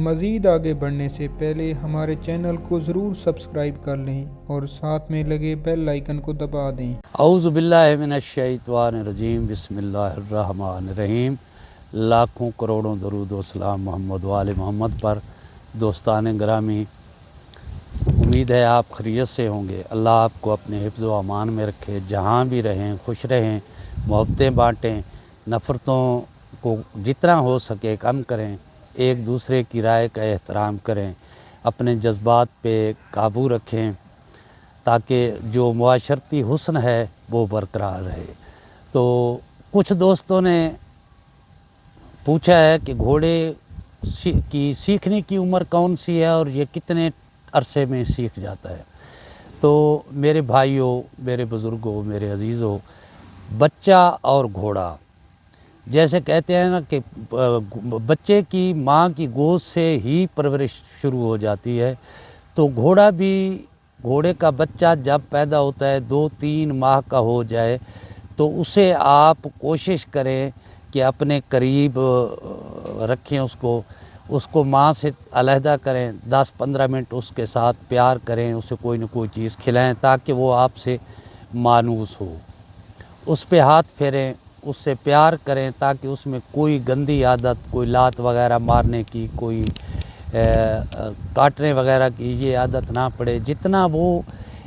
مزید آگے بڑھنے سے پہلے ہمارے چینل کو ضرور سبسکرائب کر لیں اور ساتھ میں لگے بیل آئیکن کو دبا دیں۔ اعوذ باللہ من الشیطان الرجیم، بسم اللہ الرحمن الرحیم۔ لاکھوں کروڑوں درود و سلام محمد و آل محمد پر۔ دوستان گرامی، امید ہے آپ خیریت سے ہوں گے۔ اللہ آپ کو اپنے حفظ و امان میں رکھے، جہاں بھی رہیں خوش رہیں، محبتیں بانٹیں، نفرتوں کو جتنا ہو سکے کم کریں، ایک دوسرے کی رائے کا احترام کریں، اپنے جذبات پہ قابو رکھیں تاکہ جو معاشرتی حسن ہے وہ برقرار رہے۔ تو کچھ دوستوں نے پوچھا ہے کہ گھوڑے کی سیکھنے کی عمر کون سی ہے اور یہ کتنے عرصے میں سیکھ جاتا ہے۔ تو میرے بھائیوں، میرے بزرگوں، میرے عزیزوں، بچہ اور گھوڑا، جیسے کہتے ہیں نا کہ بچے کی ماں کی گود سے ہی پرورش شروع ہو جاتی ہے، تو گھوڑے کا بچہ جب پیدا ہوتا ہے 2-3 ماہ کا ہو جائے تو اسے آپ کوشش کریں کہ اپنے قریب رکھیں، اس کو ماں سے علیحدہ کریں، 10-15 منٹ اس کے ساتھ پیار کریں، اسے کوئی نہ کوئی چیز کھلائیں تاکہ وہ آپ سے مانوس ہو۔ اس پہ ہاتھ پھیریں، اس سے پیار کریں تاکہ اس میں کوئی گندی عادت، کوئی لات وغیرہ مارنے کی، کوئی کاٹنے وغیرہ کی یہ عادت نہ پڑے۔ جتنا وہ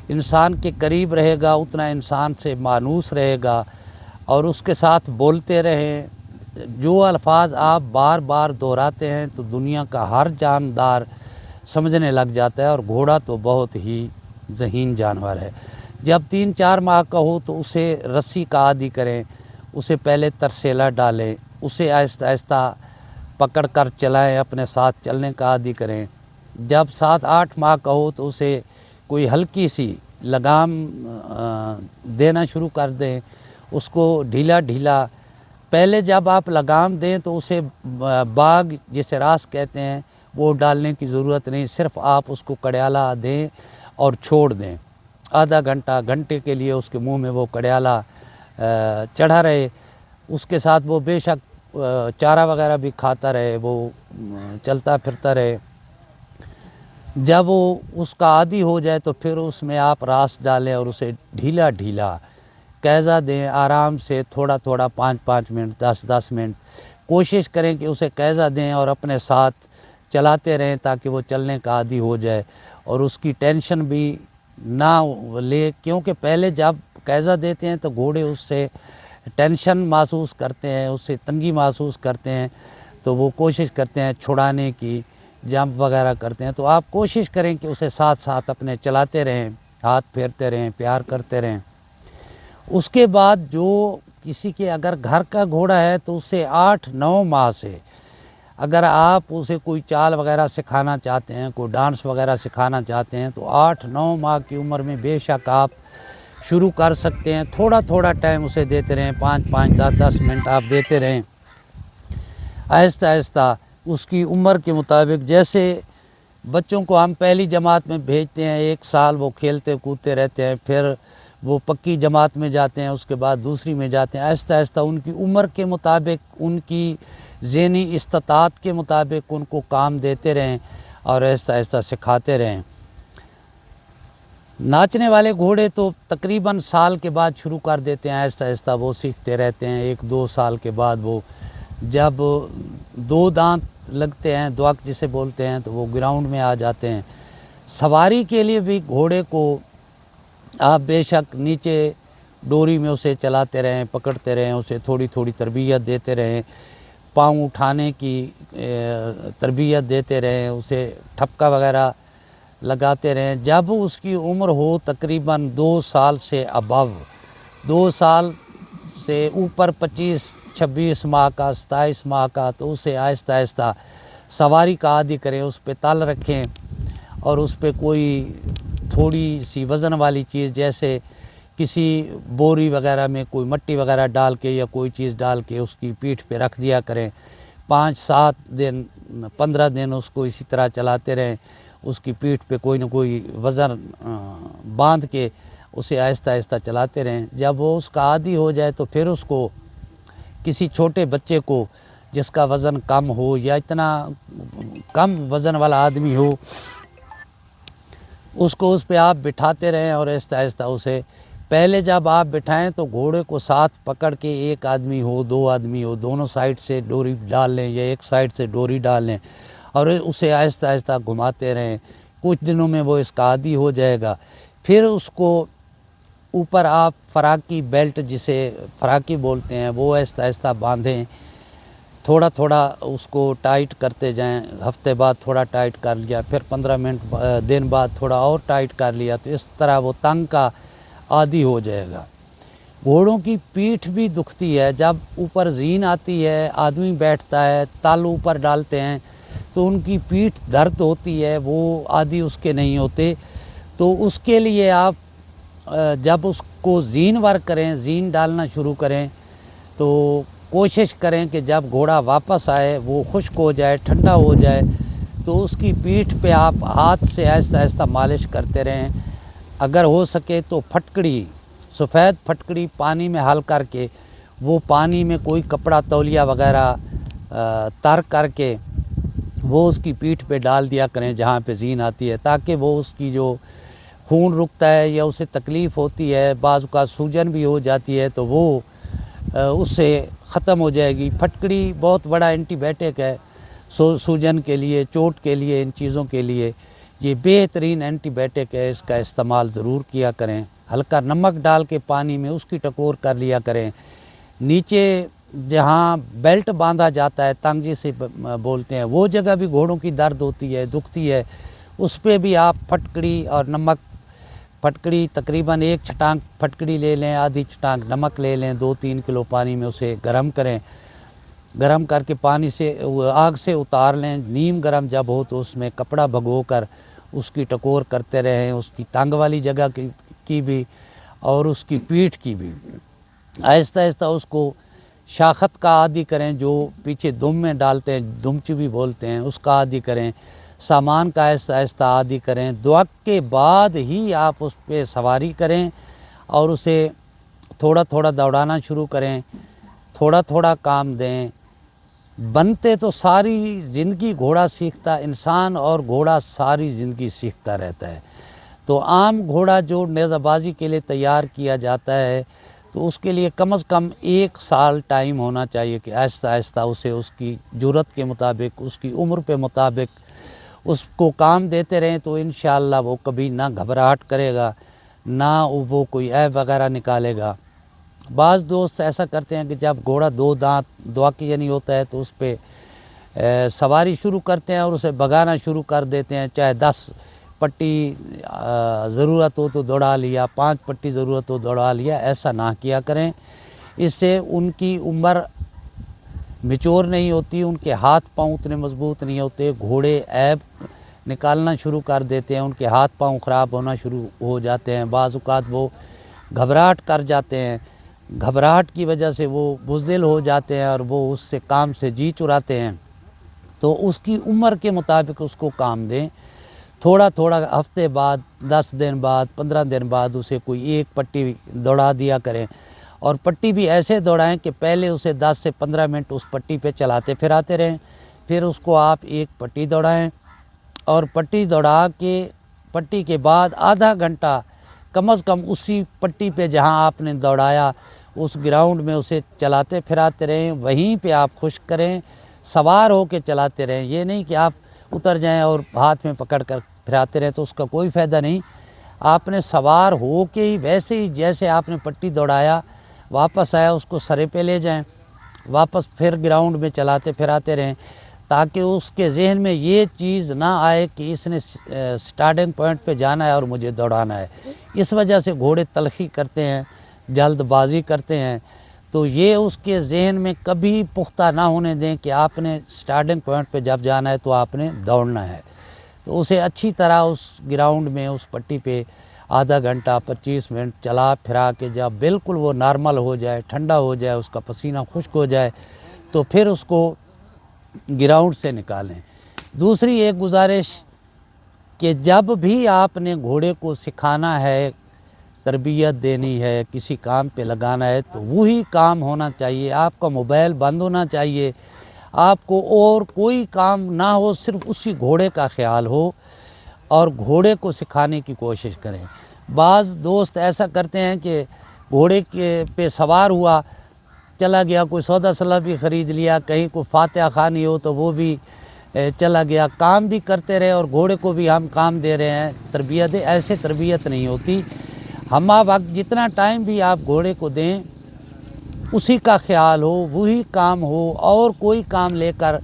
انسان کے قریب رہے گا اتنا انسان سے مانوس رہے گا، اور اس کے ساتھ بولتے رہیں۔ جو الفاظ آپ بار بار دہراتے ہیں تو دنیا کا ہر جاندار سمجھنے لگ جاتا ہے، اور گھوڑا تو بہت ہی ذہین جانور ہے۔ جب 3-4 ماہ کا ہو تو اسے رسی کا عادی کریں، اسے پہلے ترسیلہ ڈالیں، اسے آہستہ آہستہ پکڑ کر چلائیں، اپنے ساتھ چلنے کا عادی کریں۔ جب 7-8 ماہ کا ہو تو اسے کوئی ہلکی سی لگام دینا شروع کر دیں، اس کو ڈھیلا ڈھیلا۔ پہلے جب آپ لگام دیں تو اسے باغ جسے راس کہتے ہیں وہ ڈالنے کی ضرورت نہیں، صرف آپ اس کو کڑیالہ دیں اور چھوڑ دیں۔ آدھا گھنٹہ، گھنٹے کے لیے اس کے منہ میں وہ کڑیالہ چڑھا رہے، اس کے ساتھ وہ بے شک چارہ وغیرہ بھی کھاتا رہے، وہ چلتا پھرتا رہے۔ جب وہ اس کا عادی ہو جائے تو پھر اس میں آپ راس ڈالیں اور اسے ڈھیلا ڈھیلا قیضہ دیں، آرام سے، تھوڑا تھوڑا، 5-5 منٹ، 10-10 منٹ کوشش کریں کہ اسے قیضہ دیں اور اپنے ساتھ چلاتے رہیں تاکہ وہ چلنے کا عادی ہو جائے، اور اس کی ٹینشن بھی نہ لے، کیونکہ پہلے جب قیضہ دیتے ہیں تو گھوڑے اس سے ٹینشن محسوس کرتے ہیں، اس سے تنگی محسوس کرتے ہیں، تو وہ کوشش کرتے ہیں چھڑانے کی، جمپ وغیرہ کرتے ہیں۔ تو آپ کوشش کریں کہ اسے ساتھ ساتھ اپنے چلاتے رہیں، ہاتھ پھیرتے رہیں، پیار کرتے رہیں۔ اس کے بعد جو کسی کے اگر گھر کا گھوڑا ہے تو اسے 8-9 ماہ سے اگر آپ اسے کوئی چال وغیرہ سکھانا چاہتے ہیں، کوئی ڈانس وغیرہ سکھانا چاہتے ہیں تو 8-9 ماہ کی عمر میں بے شک آپ شروع کر سکتے ہیں۔ تھوڑا تھوڑا ٹائم اسے دیتے رہیں، 5-5، 10-10 منٹ آپ دیتے رہیں، آہستہ آہستہ اس کی عمر کے مطابق۔ جیسے بچوں کو ہم پہلی جماعت میں بھیجتے ہیں، 1 سال وہ کھیلتے کودتے رہتے ہیں، پھر وہ پکی جماعت میں جاتے ہیں، اس کے بعد دوسری میں جاتے ہیں۔ آہستہ آہستہ ان کی عمر کے مطابق، ان کی ذہنی استطاعت کے مطابق ان کو کام دیتے رہیں اور آہستہ آہستہ سکھاتے رہیں۔ ناچنے والے گھوڑے تو تقریباً سال کے بعد شروع کر دیتے ہیں، آہستہ آہستہ وہ سیکھتے رہتے ہیں۔ 1-2 سال کے بعد وہ جب 2 دانت لگتے ہیں، دوک جسے بولتے ہیں، تو وہ گراؤنڈ میں آ جاتے ہیں۔ سواری کے لیے بھی گھوڑے کو آپ بے شک نیچے ڈوری میں اسے چلاتے رہیں، پکڑتے رہیں، اسے تھوڑی تھوڑی تربیت دیتے رہیں، پاؤں اٹھانے کی تربیت دیتے رہیں، اسے ٹھپکا وغیرہ لگاتے رہیں۔ جب اس کی عمر ہو تقریباً 2 سال سے ابو، 2 سال سے اوپر، 25-26 ماہ کا، 27 ماہ کا، تو اسے آہستہ آہستہ سواری کا عادی کریں، اس پہ تل رکھیں، اور اس پہ کوئی تھوڑی سی وزن والی چیز، جیسے کسی بوری وغیرہ میں کوئی مٹی وغیرہ ڈال کے یا کوئی چیز ڈال کے اس کی پیٹھ پہ رکھ دیا کریں۔ 5-7 دن، 15 دن اس کو اسی طرح چلاتے رہیں، اس کی پیٹھ پہ کوئی نہ کوئی وزن باندھ کے اسے آہستہ آہستہ چلاتے رہیں۔ جب وہ اس کا عادی ہو جائے تو پھر اس کو کسی چھوٹے بچے کو جس کا وزن کم ہو یا اتنا کم وزن والا آدمی ہو، اس کو اس پہ آپ بٹھاتے رہیں اور آہستہ آہستہ اسے پہلے جب آپ بٹھائیں تو گھوڑے کو ساتھ پکڑ کے ایک آدمی ہو دو آدمی ہو دونوں سائڈ سے ڈوری ڈال لیں یا ایک سائڈ سے ڈوری ڈال لیں اور اسے آہستہ آہستہ گھماتے رہیں۔ کچھ دنوں میں وہ اس کا عادی ہو جائے گا۔ پھر اس کو اوپر آپ فراکی بیلٹ جسے فراکی بولتے ہیں وہ آہستہ آہستہ باندھیں، تھوڑا تھوڑا اس کو ٹائٹ کرتے جائیں، ہفتے بعد تھوڑا ٹائٹ کر لیا، پھر 15 دن بعد تھوڑا اور ٹائٹ کر لیا، تو اس طرح وہ تنگ کا عادی ہو جائے گا۔ گھوڑوں کی پیٹھ بھی دکھتی ہے، جب اوپر زین آتی ہے آدمی بیٹھتا ہے تل اوپر ڈالتے ہیں تو ان کی پیٹھ درد ہوتی ہے، وہ عادی اس کے نہیں ہوتے۔ تو اس کے لیے آپ جب اس کو زین ور کریں، زین ڈالنا شروع کریں تو کوشش کریں کہ جب گھوڑا واپس آئے وہ خشک ہو جائے، ٹھنڈا ہو جائے، تو اس کی پیٹھ پہ آپ ہاتھ سے آہستہ آہستہ مالش کرتے رہیں۔ اگر ہو سکے تو پھٹکڑی، سفید پھٹکڑی پانی میں حل کر کے وہ پانی میں کوئی کپڑا تولیہ وغیرہ تر کر کے وہ اس کی پیٹھ پہ ڈال دیا کریں جہاں پہ زین آتی ہے، تاکہ وہ اس کی جو خون رکتا ہے یا اسے تکلیف ہوتی ہے، بعض اوقات سوجن بھی ہو جاتی ہے، تو وہ اس سے ختم ہو جائے گی۔ پھٹکڑی بہت بڑا اینٹی بائیوٹک ہے سوجن کے لیے، چوٹ کے لیے، ان چیزوں کے لیے یہ بہترین اینٹی بائیوٹک ہے، اس کا استعمال ضرور کیا کریں۔ ہلکا نمک ڈال کے پانی میں اس کی ٹکور کر لیا کریں۔ نیچے جہاں بیلٹ باندھا جاتا ہے، تنگ جسے بولتے ہیں، وہ جگہ بھی گھوڑوں کی درد ہوتی ہے، دکھتی ہے، اس پہ بھی آپ پھٹکڑی اور نمک، پھٹکڑی تقریباً 1 چھٹانک پھٹکڑی لے لیں، آدھی چھٹانک نمک لے لیں، 2-3 کلو پانی میں اسے گرم کریں، گرم کر کے پانی سے آگ سے اتار لیں، نیم گرم جب ہو تو اس میں کپڑا بھگو کر اس کی ٹکور کرتے رہیں، اس کی ٹانگ والی جگہ کی بھی اور اس کی پیٹھ کی بھی۔ آہستہ آہستہ اس کو شاخت کا عادی کریں، جو پیچھے دم میں ڈالتے ہیں، دمچ بھی بولتے ہیں، اس کا عادی کریں، سامان کا آہستہ آہستہ عادی کریں۔ دوک کے بعد ہی آپ اس پہ سواری کریں اور اسے تھوڑا تھوڑا دوڑانا شروع کریں، تھوڑا تھوڑا کام دیں۔ بنتے تو ساری زندگی گھوڑا سیکھتا، انسان اور گھوڑا ساری زندگی سیکھتا رہتا ہے۔ تو عام گھوڑا جو نیزہ بازی کے لیے تیار کیا جاتا ہے تو اس کے لیے کم از کم 1 سال ٹائم ہونا چاہیے کہ آہستہ آہستہ اسے اس کی جرات کے مطابق، اس کی عمر پہ مطابق اس کو کام دیتے رہیں، تو انشاءاللہ وہ کبھی نہ گھبراہٹ کرے گا، نہ وہ کوئی عیب وغیرہ نکالے گا۔ بعض دوست ایسا کرتے ہیں کہ جب گھوڑا 2 دانت دواکی یعنی ہوتا ہے تو اس پہ سواری شروع کرتے ہیں اور اسے بھگانا شروع کر دیتے ہیں، چاہے 10 پٹی ضرورت ہو تو دوڑا لیا، 5 پٹی ضرورت ہو دوڑا لیا، ایسا نہ کیا کریں۔ اس سے ان کی عمر میچور نہیں ہوتی، ان کے ہاتھ پاؤں اتنے مضبوط نہیں ہوتے، گھوڑے عیب نکالنا شروع کر دیتے ہیں، ان کے ہاتھ پاؤں خراب ہونا شروع ہو جاتے ہیں، بعض اوقات وہ گھبراہٹ کر جاتے ہیں، گھبراہٹ کی وجہ سے وہ بزدل ہو جاتے ہیں اور وہ اس سے کام سے جی چراتے ہیں۔ تو اس کی عمر کے مطابق اس کو کام دیں، تھوڑا تھوڑا ہفتے بعد، 10 دن بعد، 15 دن بعد اسے کوئی 1 پٹی دوڑا دیا کریں، اور پٹی بھی ایسے دوڑائیں کہ پہلے اسے 10 سے 15 منٹ اس پٹی پہ چلاتے پھراتے رہیں، پھر اس کو آپ 1 پٹی دوڑائیں، اور پٹی دوڑا کے پٹی کے بعد آدھا گھنٹہ کم از کم اسی پٹی پہ جہاں آپ نے دوڑایا اس گراؤنڈ میں اسے چلاتے پھراتے رہیں، وہیں پہ آپ خشک کریں، سوار ہو کے چلاتے رہیں، یہ نہیں کہ آپ اتر جائیں اور ہاتھ میں پکڑ کر پھراتے رہیں، تو اس کا کوئی فائدہ نہیں۔ آپ نے سوار ہو کے ہی ویسے ہی جیسے آپ نے پٹی دوڑایا واپس آیا اس کو سرے پہ لے جائیں، واپس پھر گراؤنڈ میں چلاتے پھراتے رہیں، تاکہ اس کے ذہن میں یہ چیز نہ آئے کہ اس نے سٹارٹنگ پوائنٹ پہ جانا ہے اور مجھے دوڑانا ہے۔ اس وجہ سے گھوڑے تلخی کرتے ہیں، جلد بازی کرتے ہیں، تو یہ اس کے ذہن میں کبھی پختہ نہ ہونے دیں کہ آپ نے سٹارٹنگ پوائنٹ پہ جب جانا ہے تو آپ نے دوڑنا ہے۔ تو اسے اچھی طرح اس گراؤنڈ میں اس پٹی پہ آدھا گھنٹہ 25 منٹ چلا پھرا کے جب بالکل وہ نارمل ہو جائے، ٹھنڈا ہو جائے، اس کا پسینہ خشک ہو جائے، تو پھر اس کو گراؤنڈ سے نکالیں۔ دوسری ایک گزارش کہ جب بھی آپ نے گھوڑے کو سکھانا ہے، تربیت دینی ہے، کسی کام پہ لگانا ہے، تو وہی کام ہونا چاہیے، آپ کا موبائل بند ہونا چاہیے، آپ کو اور کوئی کام نہ ہو، صرف اسی گھوڑے کا خیال ہو اور گھوڑے کو سکھانے کی کوشش کریں۔ بعض دوست ایسا کرتے ہیں کہ گھوڑے کے پہ سوار ہوا، چلا گیا، کوئی سودا سلا بھی خرید لیا، کہیں کوئی فاتحہ خوانی ہو تو وہ بھی چلا گیا، کام بھی کرتے رہے اور گھوڑے کو بھی ہم کام دے رہے ہیں، تربیت ایسے تربیت نہیں ہوتی۔ ہم وقت جتنا ٹائم بھی آپ گھوڑے کو دیں اسی کا خیال ہو، وہی کام ہو، اور کوئی کام لے کر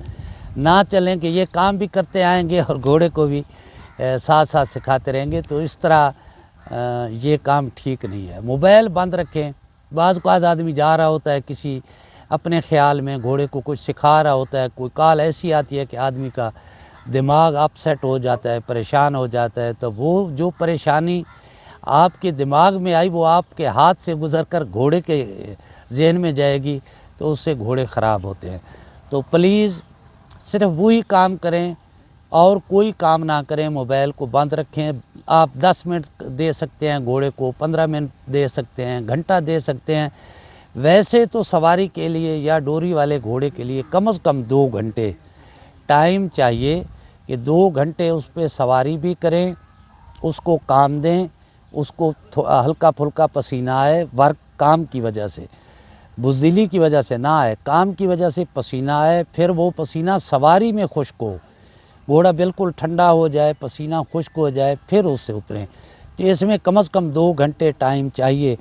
نہ چلیں کہ یہ کام بھی کرتے آئیں گے اور گھوڑے کو بھی ساتھ ساتھ سکھاتے رہیں گے، تو اس طرح یہ کام ٹھیک نہیں ہے۔ موبائل بند رکھیں۔ بعض اوقات آدمی جا رہا ہوتا ہے کسی اپنے خیال میں، گھوڑے کو کچھ سکھا رہا ہوتا ہے، کوئی کال ایسی آتی ہے کہ آدمی کا دماغ اپسیٹ ہو جاتا ہے، پریشان ہو جاتا ہے، تو وہ جو پریشانی آپ کے دماغ میں آئی وہ آپ کے ہاتھ سے گزر کر گھوڑے کے ذہن میں جائے گی، تو اس سے گھوڑے خراب ہوتے ہیں۔ تو پلیز صرف وہی کام کریں اور کوئی کام نہ کریں، موبائل کو بند رکھیں۔ آپ 10 منٹ دے سکتے ہیں گھوڑے کو، 15 منٹ دے سکتے ہیں، گھنٹہ دے سکتے ہیں۔ ویسے تو سواری کے لیے یا ڈوری والے گھوڑے کے لیے کم از کم 2 گھنٹے ٹائم چاہیے کہ 2 گھنٹے اس پہ سواری بھی کریں، اس کو کام دیں، اس کو ہلکا پھلکا پسینہ آئے، ورک کام کی وجہ سے، بزدلی کی وجہ سے نہ آئے، کام کی وجہ سے پسینہ آئے، پھر وہ پسینہ سواری میں خشک ہو، گھوڑا بالکل ٹھنڈا ہو جائے، پسینہ خشک ہو جائے، پھر اس سے اتریں۔ تو اس میں کم از کم 2 گھنٹے ٹائم چاہیے۔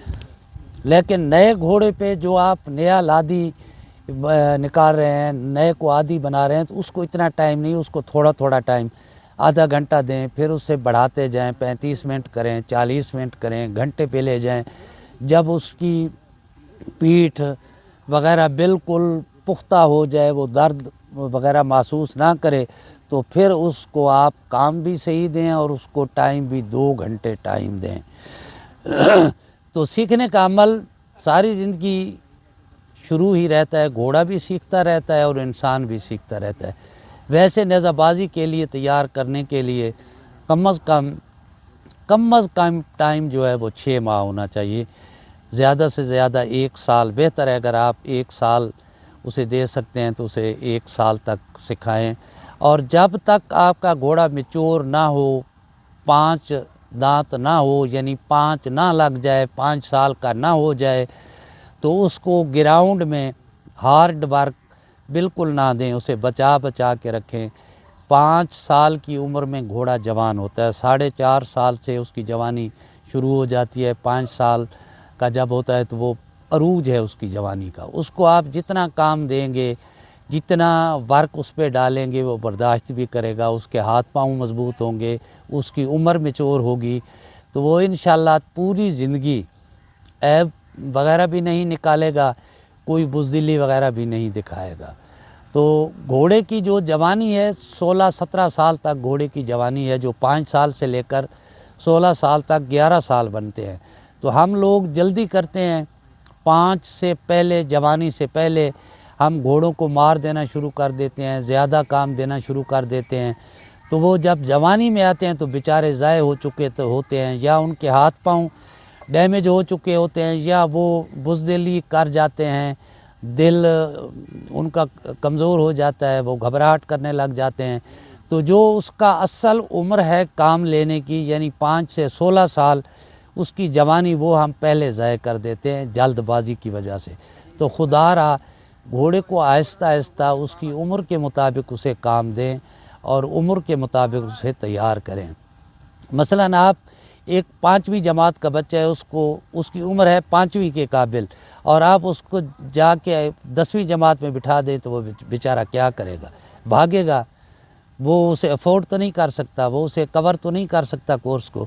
لیکن نئے گھوڑے پہ جو آپ نیا لادی نکال رہے ہیں، نئے کو عادی بنا رہے ہیں، تو اس کو اتنا ٹائم نہیں، اس کو تھوڑا تھوڑا ٹائم، آدھا گھنٹہ دیں، پھر اس سے بڑھاتے جائیں، 35 منٹ کریں، 40 منٹ کریں، گھنٹے پہ لے جائیں۔ جب اس کی پیٹھ وغیرہ بالکل پختہ ہو جائے، وہ درد وغیرہ محسوس نہ کرے، تو پھر اس کو آپ کام بھی صحیح دیں اور اس کو ٹائم بھی 2 گھنٹے ٹائم دیں۔ تو سیکھنے کا عمل ساری زندگی شروع ہی رہتا ہے، گھوڑا بھی سیکھتا رہتا ہے اور انسان بھی سیکھتا رہتا ہے۔ ویسے نیزہ بازی کے لیے تیار کرنے کے لیے کم از کم ٹائم جو ہے وہ 6 ماہ ہونا چاہیے، زیادہ سے زیادہ 1 سال بہتر ہے۔ اگر آپ 1 سال اسے دے سکتے ہیں تو اسے 1 سال تک سکھائیں، اور جب تک آپ کا گھوڑا میچور نہ ہو، 5 دانت نہ ہو، یعنی 5 نہ لگ جائے، 5 سال کا نہ ہو جائے، تو اس کو گراؤنڈ میں ہارڈ ورک بالکل نہ دیں، اسے بچا کے رکھیں۔ 5 سال کی عمر میں گھوڑا جوان ہوتا ہے، 4.5 سال سے اس کی جوانی شروع ہو جاتی ہے، 5 سال کا جب ہوتا ہے تو وہ عروج ہے اس کی جوانی کا۔ اس کو آپ جتنا کام دیں گے، جتنا ورک اس پہ ڈالیں گے، وہ برداشت بھی کرے گا، اس کے ہاتھ پاؤں مضبوط ہوں گے، اس کی عمر میچور ہوگی، تو وہ انشاءاللہ پوری زندگی عیب وغیرہ بھی نہیں نکالے گا، کوئی بزدلی وغیرہ بھی نہیں دکھائے گا۔ تو گھوڑے کی جو جوانی ہے 16-17 سال تک گھوڑے کی جوانی ہے، جو 5 سال سے لے کر 16 سال تک 11 سال بنتے ہیں۔ تو ہم لوگ جلدی کرتے ہیں، 5 سے پہلے، جوانی سے پہلے ہم گھوڑوں کو مار دینا شروع کر دیتے ہیں، زیادہ کام دینا شروع کر دیتے ہیں، تو وہ جب جوانی میں آتے ہیں تو بیچارے ضائع ہو چکے ہوتے ہیں، یا ان کے ہاتھ پاؤں ڈیمیج ہو چکے ہوتے ہیں، یا وہ بزدلی کر جاتے ہیں، دل ان کا کمزور ہو جاتا ہے، وہ گھبراہٹ کرنے لگ جاتے ہیں۔ تو جو اس کا اصل عمر ہے کام لینے کی، یعنی 5 سے 16 سال، اس کی جوانی وہ ہم پہلے ضائع کر دیتے ہیں جلد بازی کی وجہ سے۔ تو خدا را گھوڑے کو آہستہ آہستہ اس کی عمر کے مطابق اسے کام دیں اور عمر کے مطابق اسے تیار کریں۔ مثلاً آپ ایک 5ویں جماعت کا بچہ ہے، اس کی عمر ہے 5ویں کے قابل، اور آپ اس کو جا کے 10ویں جماعت میں بٹھا دیں تو وہ بیچارہ کیا کرے گا؟ بھاگے گا، وہ اسے افورڈ تو نہیں کر سکتا، وہ اسے کور تو نہیں کر سکتا کورس کو۔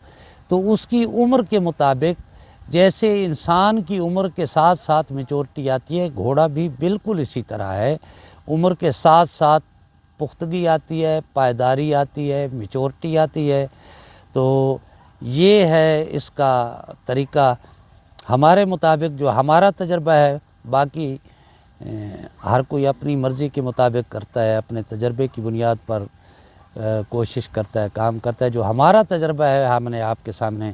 تو اس کی عمر کے مطابق، جیسے انسان کی عمر کے ساتھ ساتھ میچورٹی آتی ہے، گھوڑا بھی بالکل اسی طرح ہے، عمر کے ساتھ ساتھ پختگی آتی ہے، پائیداری آتی ہے، میچورٹی آتی ہے۔ تو یہ ہے اس کا طریقہ ہمارے مطابق، جو ہمارا تجربہ ہے۔ باقی ہر کوئی اپنی مرضی کے مطابق کرتا ہے، اپنے تجربے کی بنیاد پر کوشش کرتا ہے، کام کرتا ہے۔ جو ہمارا تجربہ ہے ہم نے آپ کے سامنے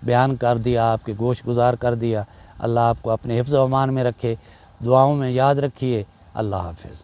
بیان کر دیا، آپ کے گوش گزار کر دیا۔ اللہ آپ کو اپنے حفظ و امان میں رکھے، دعاؤں میں یاد رکھیے۔ اللہ حافظ۔